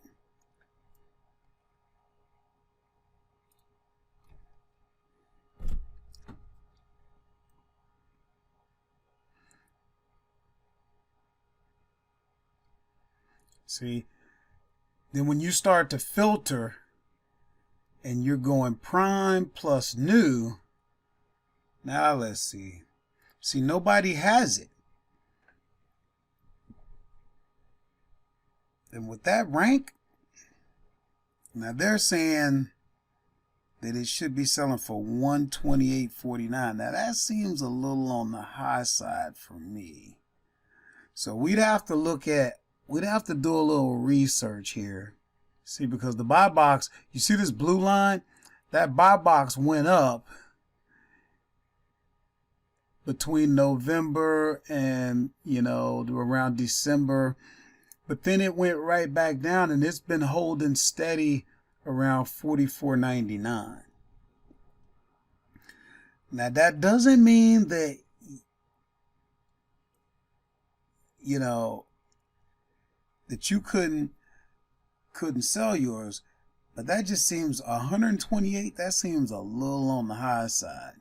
See, then when you start to filter and you're going prime plus new, now let's see. See, nobody has it. And with that rank, now they're saying that it should be selling for $128.49. Now that seems a little on the high side for me. So we'd have to do a little research here. See, because the buy box, you see this blue line? That buy box went up between November and, around December. But then it went right back down, and it's been holding steady around $44.99. Now that doesn't mean that, that you couldn't sell yours, but that just seems 128. That seems a little on the high side.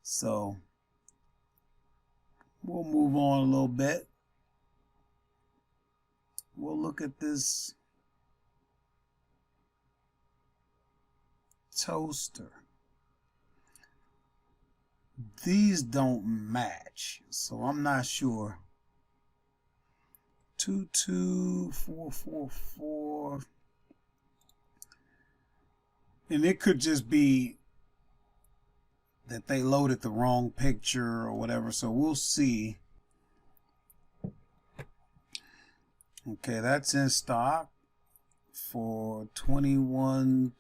So we'll move on a little bit. We'll look at this toaster. These don't match, so I'm not sure. 22444. And it could just be that they loaded the wrong picture or whatever, so we'll see. Okay, that's in stock for $21,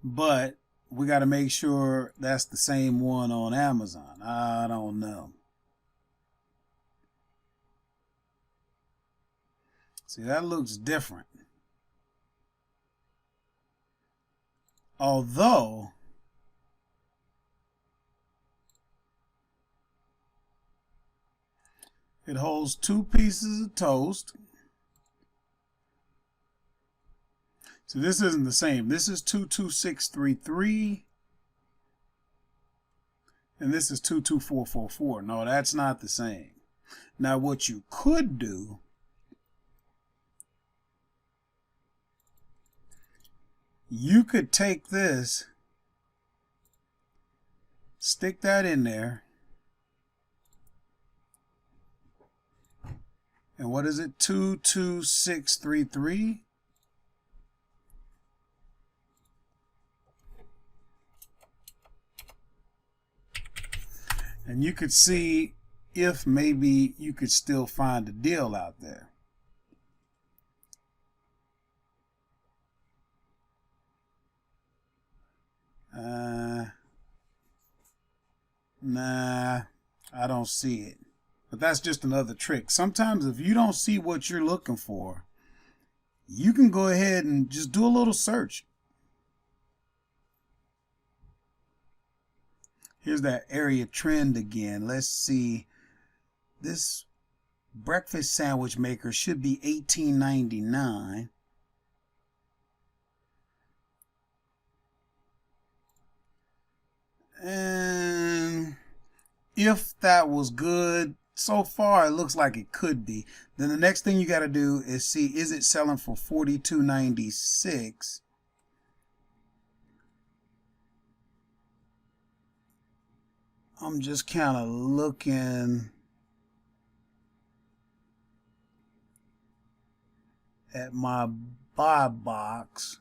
but we got to make sure that's the same one on Amazon. I don't know. See, that looks different. Although it holds 2 pieces of toast. So this isn't the same. This is 22633. And this is 22444. No, that's not the same. Now what you could do You could take this, stick that in there, and what is it? 22633. And you could see if maybe you could still find a deal out there. Nah, I don't see it. But that's just another trick. Sometimes if you don't see what you're looking for, you can go ahead and just do a little search. Here's that area trend again. Let's see. This breakfast sandwich maker should be $18.99. And if that was good, so far it looks like it could be. Then the next thing you got to do is see, is it selling for $42.96? I'm just kind of looking at my buy box.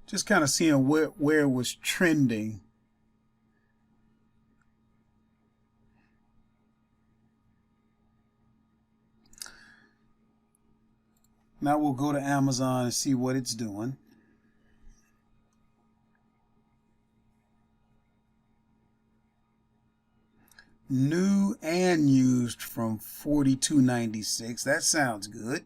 Just kind of seeing where it was trending. Now we'll go to Amazon and see what it's doing. New and used from $42.96. That sounds good.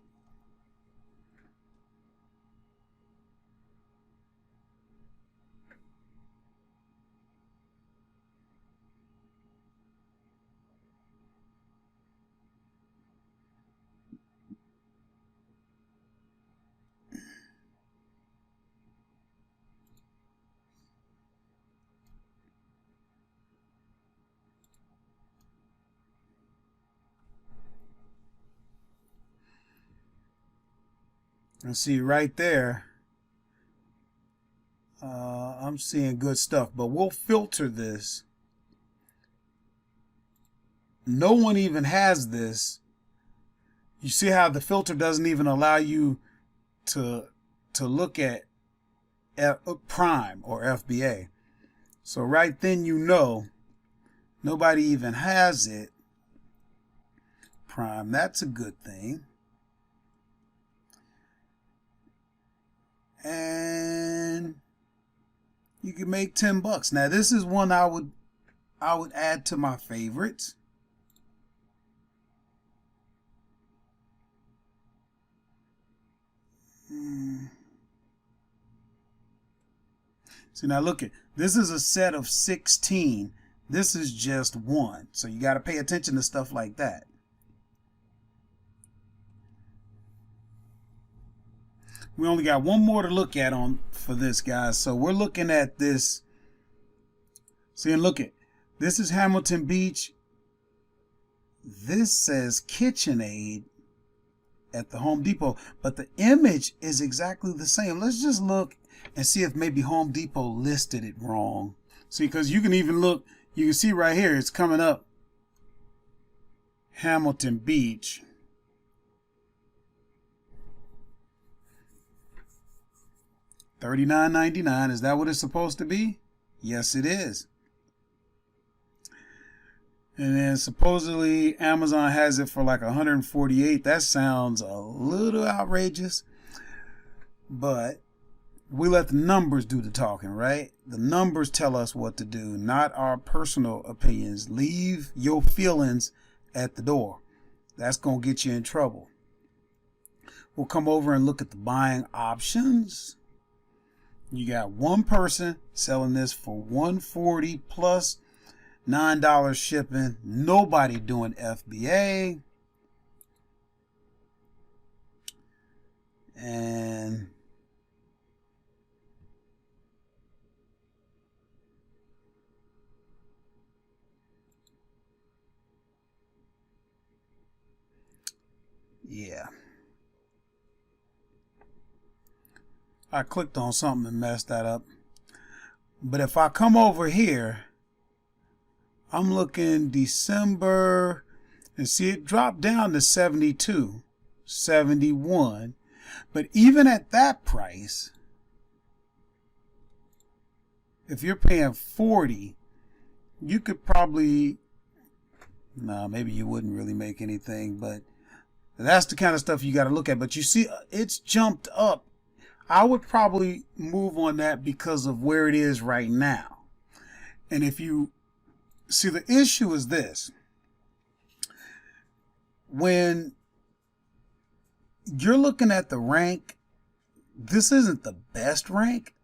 And see right there, I'm seeing good stuff, but we'll filter this. No one even has this. You see how the filter doesn't even allow you to look at Prime or FBA. So right then you know nobody even has it. Prime, that's a good thing. And you can make $10. Now this is one I would add to my favorites. See, now look at this is a set of 16. This is just one. So you got to pay attention to stuff like that. We only got one more to look at for this, guys. So we're looking at this. See, and look at this is Hamilton Beach. This says KitchenAid at the Home Depot, but the image is exactly the same. Let's just look and see if maybe Home Depot listed it wrong. See, because you can even look, you can see right here, it's coming up Hamilton Beach. $39.99. Is that what it's supposed to be? Yes, it is. And then supposedly Amazon has it for like $148. That sounds a little outrageous, but we let the numbers do the talking, right? The numbers tell us what to do, not our personal opinions. Leave your feelings at the door. That's going to get you in trouble. We'll come over and look at the buying options. You got one person selling this for $140 plus $9 shipping. Nobody doing FBA. And Yeah. I clicked on something and messed that up. But if I come over here, I'm looking December, and see it dropped down to 72, 71. But even at that price, if you're paying 40, you could probably, maybe you wouldn't really make anything, but that's the kind of stuff you got to look at. But you see, it's jumped up. I would probably move on that because of where it is right now. And if you see, the issue is this: when you're looking at the rank, this isn't the best rank,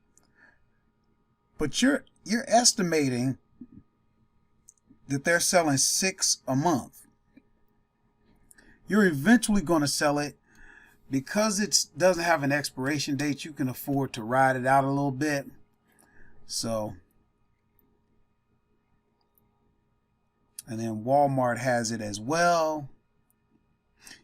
but you're estimating that they're selling 6 a month. You're eventually going to sell it. Because it doesn't have an expiration date, you can afford to ride it out a little bit. So, and then Walmart has it as well.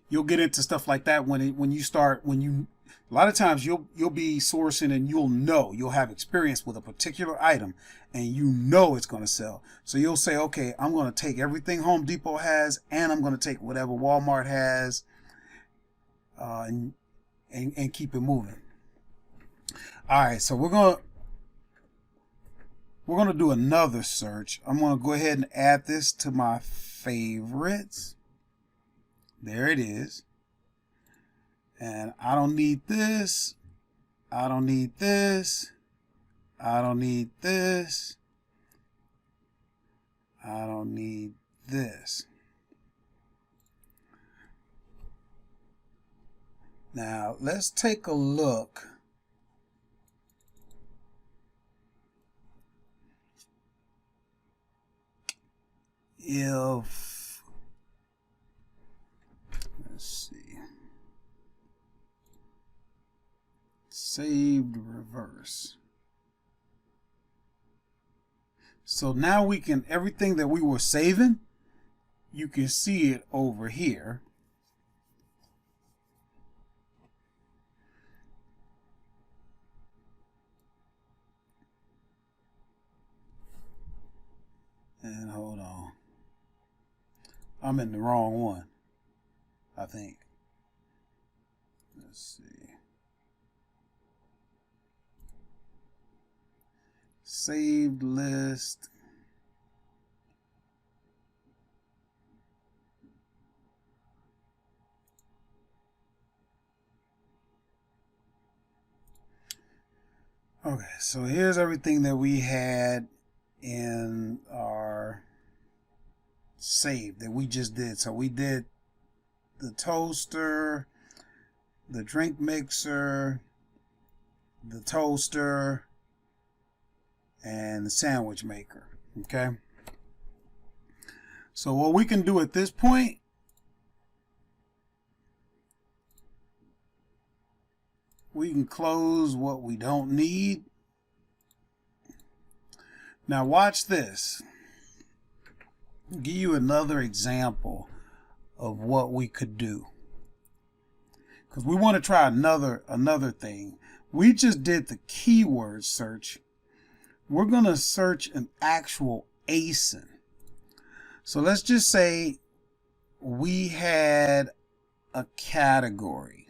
You'll get into stuff like that a lot of times you'll be sourcing and you'll have experience with a particular item and you know it's going to sell. So you'll say, okay, I'm going to take everything Home Depot has and I'm going to take whatever Walmart has. And keep it moving. All right, so we're gonna do another search. I'm gonna go ahead and add this to my favorites. There it is. And I don't need this. I don't need this. I don't need this. I don't need this. Now, let's take a look. Let's see. Saved reverse. So now we can, everything that we were saving, you can see it over here. And hold on. I'm in the wrong one, I think. Let's see. Saved list. Okay, so here's everything that we had in our save that we just did. So we did the toaster, the drink mixer, the toaster, and the sandwich maker. Okay, so what we can do at this point, we can close what we don't need. Now watch this. I'll give you another example of what we could do, because we want to try another thing. We just did the keyword search. We're going to search an actual ASIN. So let's just say we had a category.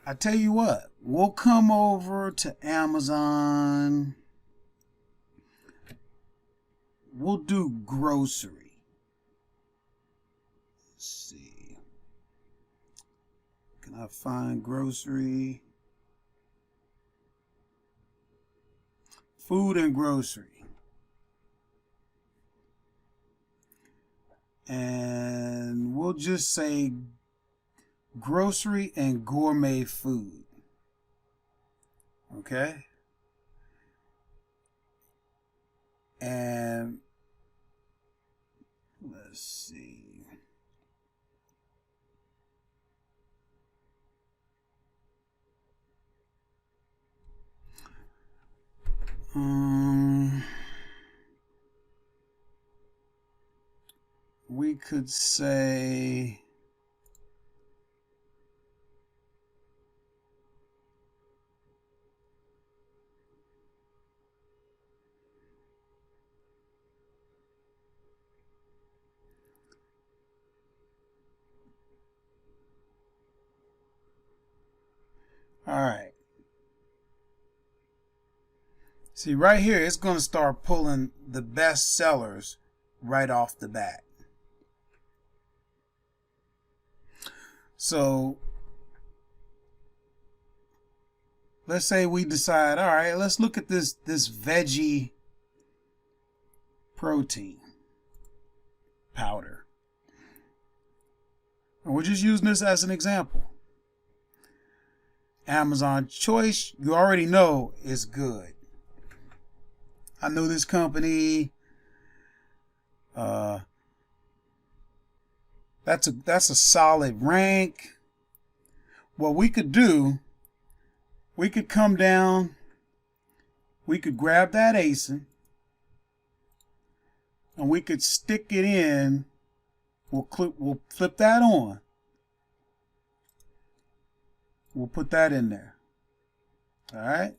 I tell you what, we'll come over to Amazon. We'll do grocery. Let's see. Can I find grocery? Food and grocery. And we'll just say grocery and gourmet food. Okay? And let's see. We could say All right. See, right here, it's going to start pulling the best sellers right off the bat. So let's say we decide, all right, let's look at this veggie protein powder. And we're just using this as an example. Amazon choice, you already know is good. I know this company. That's a solid rank. What we could do, we could come down, we could grab that ASIN, and we could stick it in. We'll flip that on. We'll put that in there. All right.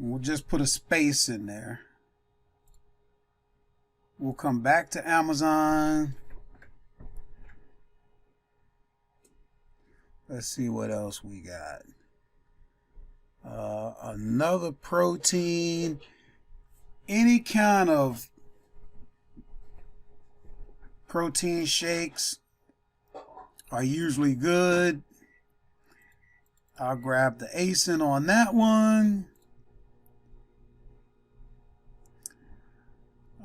We'll just put a space in there. We'll come back to Amazon. Let's see what else we got. Another protein. Any kind of protein shakes are usually good. I'll grab the ASIN on that one.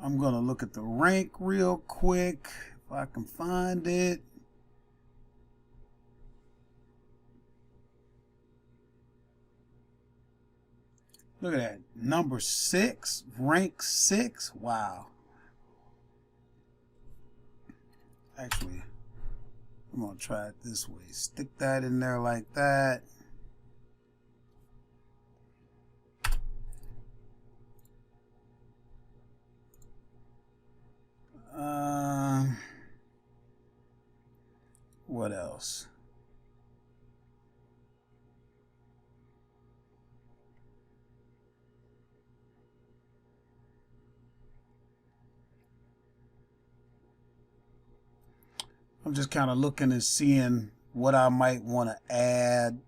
I'm going to look at the rank real quick if I can find it. Look at that. Number 6, rank 6. Wow. Actually, I'm going to try it this way. Stick that in there like that. What else? I'm just kind of looking and seeing what I might want to add.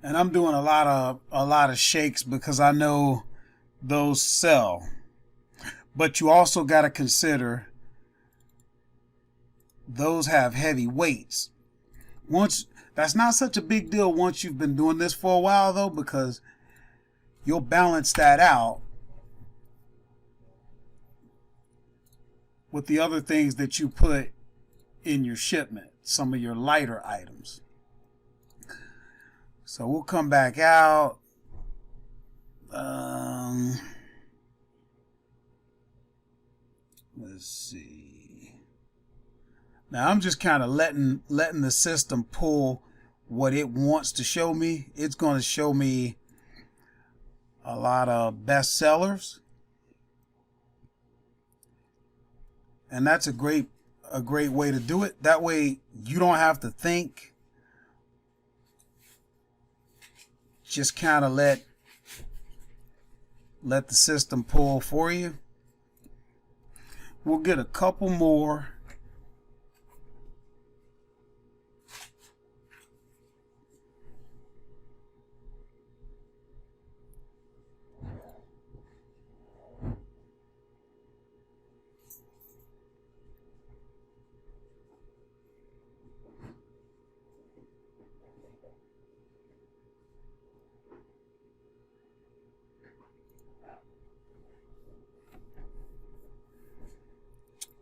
And I'm doing a lot of shakes because I know those sell. But you also got to consider those have heavy weights. That's not such a big deal once you've been doing this for a while though, because you'll balance that out with the other things that you put in your shipment, some of your lighter items. So we'll come back out. Let's see. Now I'm just kind of letting the system pull what it wants to show me. It's going to show me a lot of best sellers, and that's a great way to do it. That way you don't have to think. Just kind of let the system pull for you. We'll get a couple more.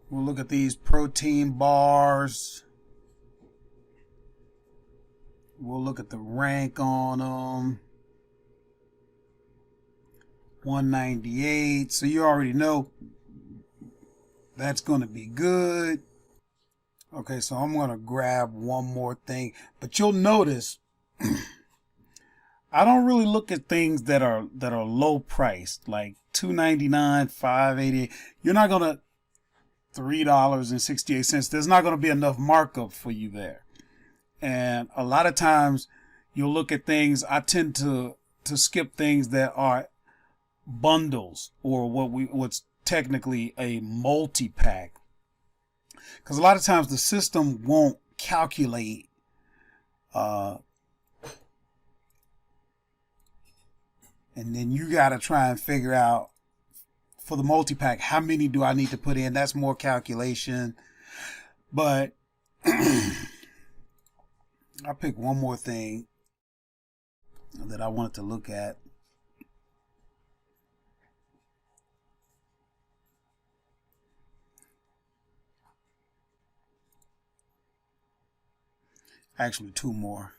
We'll look at these protein bars. We'll look at the rank on them. 198. So you already know that's going to be good. Okay, so I'm going to grab one more thing. But you'll notice I don't really look at things that are low priced, like $2.99, $5.88. You're not going to $3.68. There's not going to be enough markup for you there. And a lot of times You'll look at things. I tend to skip things that are bundles or what's technically a multi-pack, because a lot of times the system won't calculate and then you got to try and figure out for the multi-pack, how many do I need to put in? That's more calculation. But I'll pick one more thing that I wanted to look at. Actually, two more.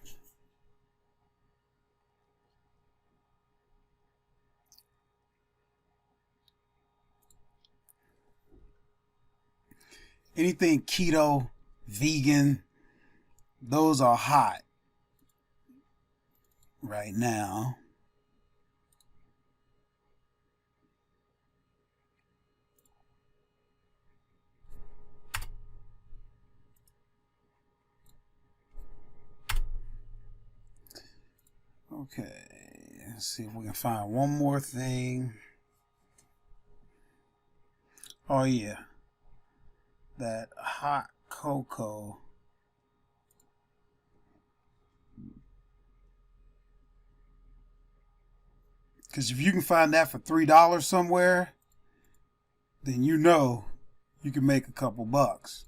Anything keto, vegan, those are hot right now. Okay, let's see if we can find one more thing. Oh yeah, that hot cocoa. Because if you can find that for $3 somewhere, then you know you can make a couple bucks.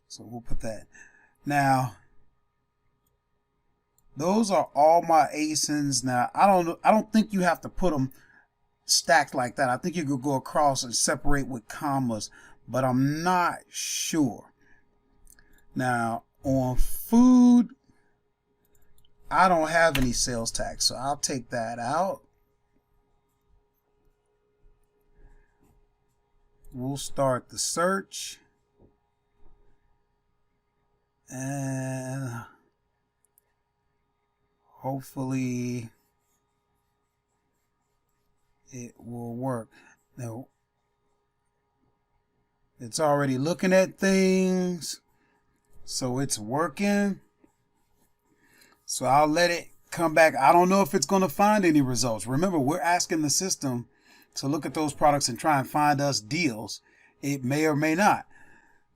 So we'll put that. Now, those are all my ASINs. Now, I don't think you have to put them stacked like that. I think you could go across and separate with commas, but I'm not sure. Now, on food, I don't have any sales tax, so I'll take that out. We'll start the search. And hopefully it will work. Now, it's already looking at things, so it's working. So I'll let it come back. I don't know if it's going to find any results. Remember, we're asking the system to look at those products and try and find us deals. It may or may not.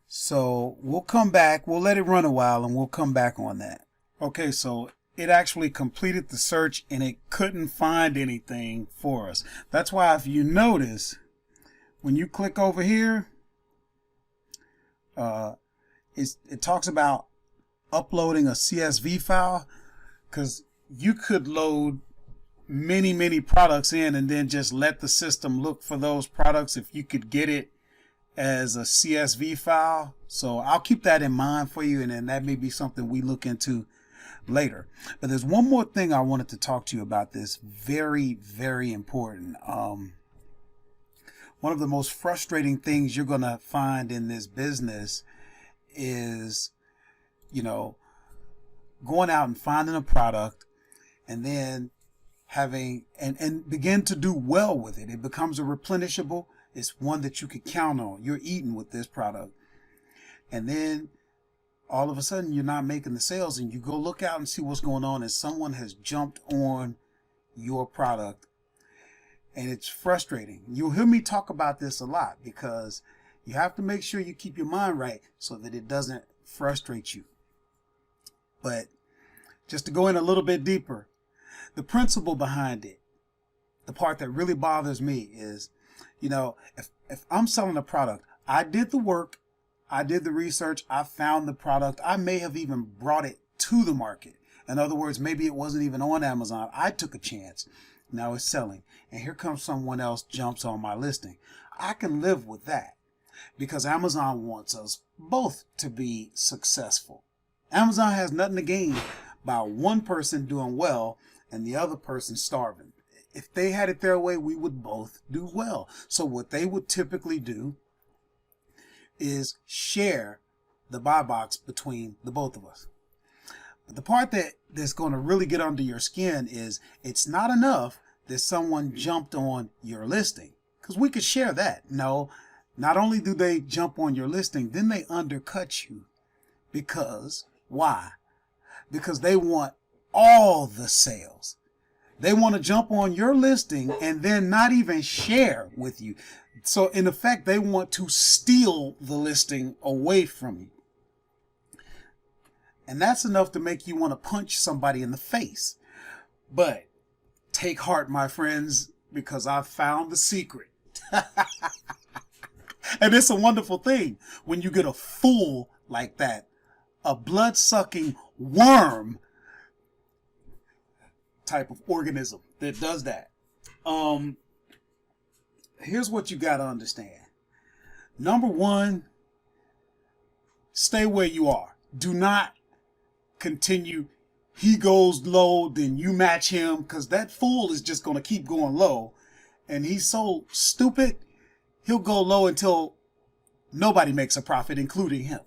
So we'll come back. We'll let it run a while and we'll come back on that. Okay, so it actually completed the search and it couldn't find anything for us. That's why if you notice, when you click over here, it talks about uploading a CSV file, because you could load many products in and then just let the system look for those products if you could get it as a CSV file. So I'll keep that in mind for you, and then that may be something we look into later. But there's one more thing I wanted to talk to you about. This very important. One of the most frustrating things you're going to find in this business is, you know, going out and finding a product and then having and begin to do well with it. It becomes a replenishable. It's one that you could count on. You're eating with this product. And then all of a sudden you're not making the sales, and you go look out and see what's going on, and someone has jumped on your product. And it's frustrating. You'll hear me talk about this a lot, because you have to make sure you keep your mind right so that it doesn't frustrate you. But just to go in a little bit deeper, the principle behind it, the part that really bothers me is, you know, if I'm selling a product, I did the work, I did the research, I found the product, I may have even brought it to the market. In other words, maybe it wasn't even on Amazon. I took a chance. Now it's selling. And here comes someone else, jumps on my listing. I can live with that, because Amazon wants us both to be successful. Amazon has nothing to gain by one person doing well and the other person starving. If they had it their way, we would both do well. So what they would typically do is share the buy box between the both of us. But the part that's going to really get under your skin is, it's not enough that someone jumped on your listing, because we could share that. No, not only do they jump on your listing, then they undercut you. Because why? because they want all the sales. They want to jump on your listing and then not even share with you. So in effect, they want to steal the listing away from you. And that's enough to make you want to punch somebody in the face. But take heart, my friends, because I've found the secret. And it's a wonderful thing when you get a fool like that, a blood-sucking worm type of organism that does that. Here's what you got to understand. Number one, stay where you are. Do not continue. He goes low, then you match him, because that fool is just going to keep going low. And he's so stupid, he'll go low until nobody makes a profit, including him.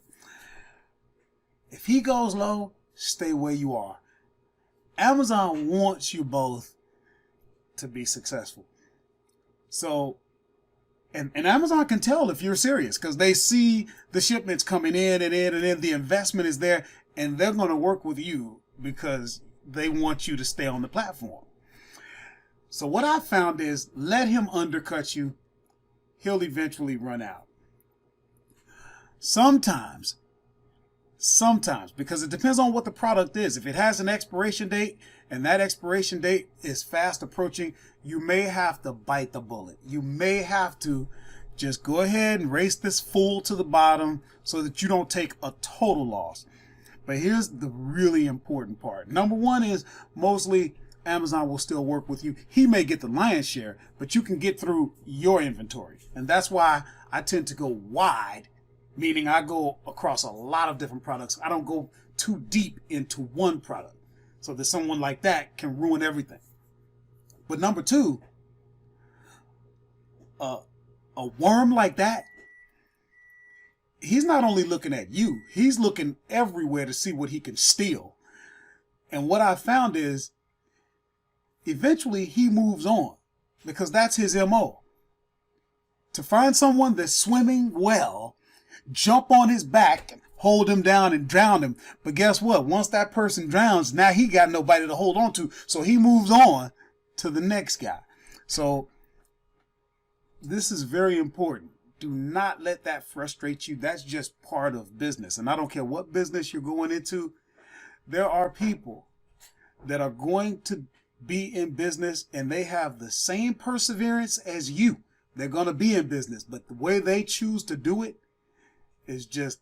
If he goes low, stay where you are. Amazon wants you both to be successful. So, and Amazon can tell if you're serious, because they see the shipments coming in and then the investment is there, and they're going to work with you because they want you to stay on the platform. So what I found is, let him undercut you. He'll eventually run out. Sometimes, because it depends on what the product is. If it has an expiration date and that expiration date is fast approaching, you may have to bite the bullet. You may have to just go ahead and race this fool to the bottom so that you don't take a total loss. But here's the really important part. Number one is, mostly Amazon will still work with you. He may get the lion's share, but you can get through your inventory. And that's why I tend to go wide, meaning I go across a lot of different products. I don't go too deep into one product, so that someone like that can ruin everything. But number two, a worm like that, he's not only looking at you, he's looking everywhere to see what he can steal. And what I found is, eventually he moves on, because that's his MO. To find someone that's swimming well, jump on his back, hold him down and drown him. But guess what? Once that person drowns, now he got nobody to hold on to. So he moves on to the next guy. So this is very important. Do not let that frustrate you. That's just part of business. And I don't care what business you're going into. There are people that are going to be in business and they have the same perseverance as you. They're going to be in business, but the way they choose to do it is just,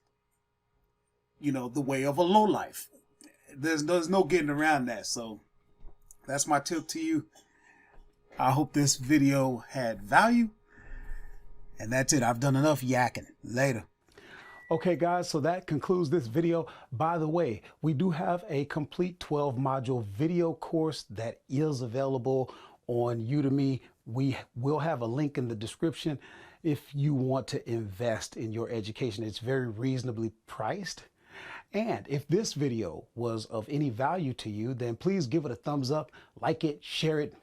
the way of a lowlife. There's no getting around that. So that's my tip to you. I hope this video had value. And that's it. I've done enough yakking. Later. Okay, guys, so that concludes this video. By the way, we do have a complete 12-module video course that is available on Udemy. We will have a link in the description if you want to invest in your education. It's very reasonably priced. And if this video was of any value to you, then please give it a thumbs up, like it, share it,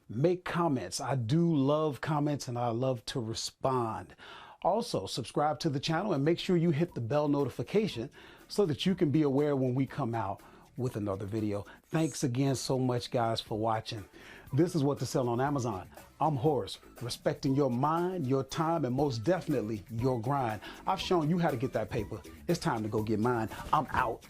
make comments. I do love comments and I love to respond. Also, subscribe to the channel and make sure you hit the bell notification so that you can be aware when we come out with another video. Thanks again so much, guys, for watching. This is What to Sell on Amazon. I'm Horace, respecting your mind, your time, and most definitely your grind. I've shown you how to get that paper. It's time to go get mine. I'm out.